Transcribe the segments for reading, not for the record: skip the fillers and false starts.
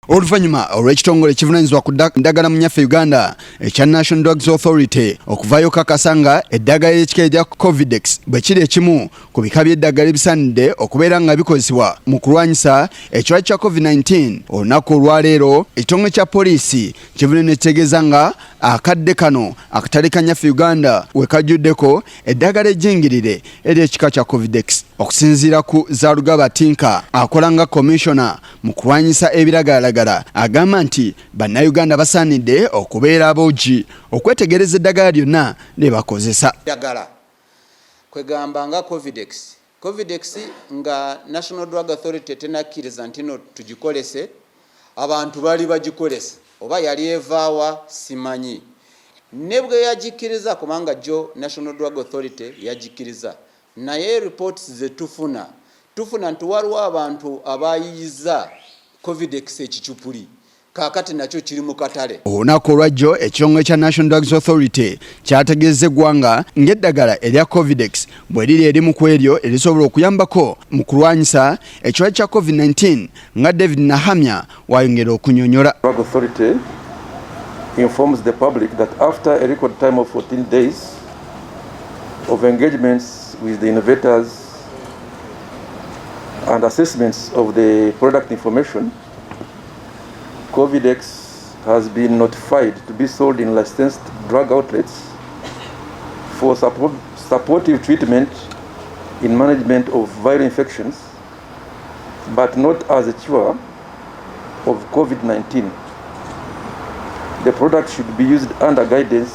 Oluvannyuma olw'ekitongole ekivunaanyizibwa ku ddagala mu nnyaffe Uganda ekya National Drugs Authority okuvaayo okukakasa nga eddagala ly'ekika erya Covidex bwe kiri ekimu ku bika by'eddagala ebisaanidde okubeera nga bikozesebwa mu kulwanyisa ekirwadde kya COVID-19. Olunaku olwaleero ekitongole kya poliisi kivudde ne kitegeeza nga akadde kano akatale ka nnyaffe Uganda we kajjuddeko eddagala ejjingirire ery'ekika kya Covidex. Okusinziira ku Zaalugaba Tinka akola nga commissioner mu kulwanyisa ebiragalalagala agamba nti bannayuganda basaanidde okubeera aboogi okwetegereza eddagala lyonna lye bakozesa. Eddagala kwegamba nga Covidex nga National Drug Authority tenakkiriza nti no tugikolese, abantu bali bagikolesa oba yali evaawa simanyi. Ne bwe yagikkiriza kubanga jo National Drug Authority yagikkiriza, naye reports ze tufuna nti waliwo abantu abayiyiza Covidex ekicupuli kakati nakyo kiri mu katale. Olunaku olwajjo ekitongole kya National Drugs Authority kyategeeza eggwanga ng'eddagala erya Covidex bwe liri erimu ku eryo erisobola okuyambako mu kulwanyisa ekirwadde kya COVID-19 nga David Nahamya wayongera okunnyonnyola. Drug Authority informs the public that after a record time of 14 days of engagements with the innovators and assessments of the product information, Covidex has been notified to be sold in licensed drug outlets for supportive treatment in management of viral infections, but not as a cure of COVID-19. The product should be used under guidance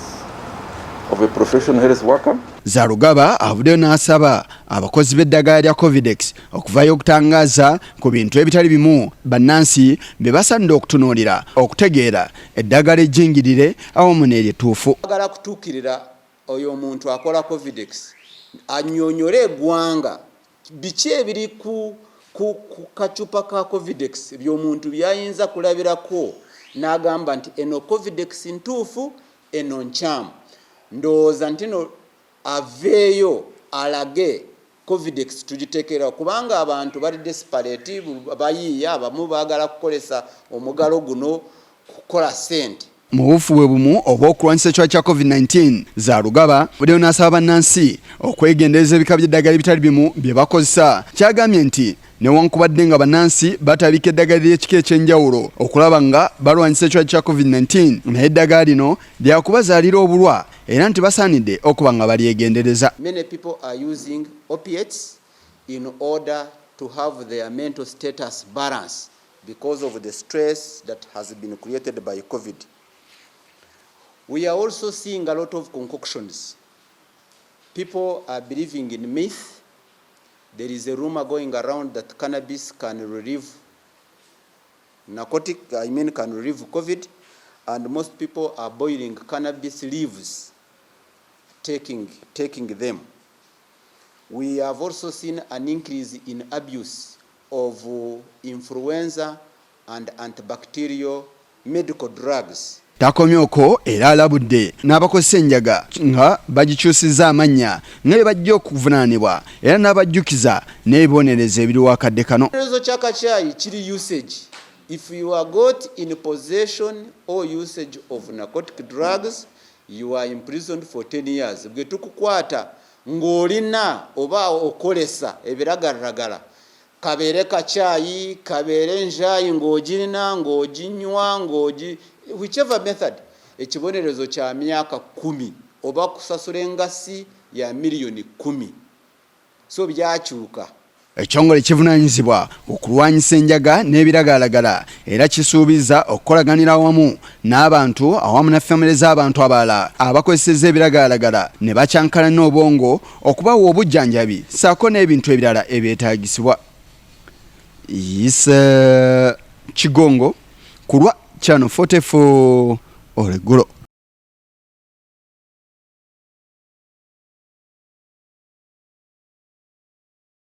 of a professional health worker. Zaalugaba avuddeyo n'asaba abakozi b'eddagala lya Covidex okuvaayo okutangaaza ku bintu ebitali bimu bannansi bye basaanidde okutunuulira okutegeera eddagala ejjingirire awamu n'eryetuufu. Agala kutuukirira oyo omuntu akola Covidex annyonnyole eggwanga biki ebiri ku kacupa ka Covidex by'omuntu byayinza kulabirako n'agamba nti eno Covidex ntuufu eno nkyamu. Ndowooza nti no aveeyo alage Covidex tugiteekera kubanga abantu bali desperate bayiiya abamu baagala kukolesa omugalo guno kukola ssente. Mu bufuwe bumu oba okulwanyisa ekirwadde kya COVID-19 Zaalugaba buddeyo n'asaba bannansi okwegendereza ebika by'eddagala ebitali bimu bye bakozesa. Kyagambye nti newankubadde nga bannansi batabika eddagala ly'ekika ekyenjawulo okulaba nga balwanyisa ekirwadde kya COVID-19 naye eddagala lino lyakubazaalira obulwa era nti basaanidde okuba nga balyegendereza. Many people are using opiates in order to have their mental status balance because of the stress that has been created by COVID. We are also seeing a lot of concoctions. People are believing in myth. There is a rumor going around that cannabis can relieve can relieve COVID, and most people are boiling cannabis leaves, taking them. We have also seen an increase in abuse of influenza and antibacterial medical drugs. Takomyoko era alabudde n'abakozesa enjaga nga bagikyusizza amannya nga bye bajja okuvunaanibwa era n'abajjukiza n'ebibonerezo ebiriwo akadde kano. Ekibonerezo ky'akacaayi kiri usage. If you are got in possession or usage of narcotic drugs, you are imprisoned for 10 years. Bwe tukukwata ng'olina oba okolesa ebiragalalagala, kabeere kacaayi, kabeere njaayi ng'ogirina, ng'oginywa, whichever method, ekibonerezo kya myaka 10 oba kusasula engasi ya miliyoni 10. So byakyuka. Ekitongole kivunaanyizibwa okulwanyisa enjaga n'ebiragalalagala era kisuubiza okukolaganira awamu n'abantu awamu na famire z'abantu abalala abakozeseza ebiragalalagala ne bakyankana n'obwongo okubawa obujjanjabi ssaako n'ebintu ebirala ebyetaagisibwa. Kigongo kulwa Channel 44 Oleggulo.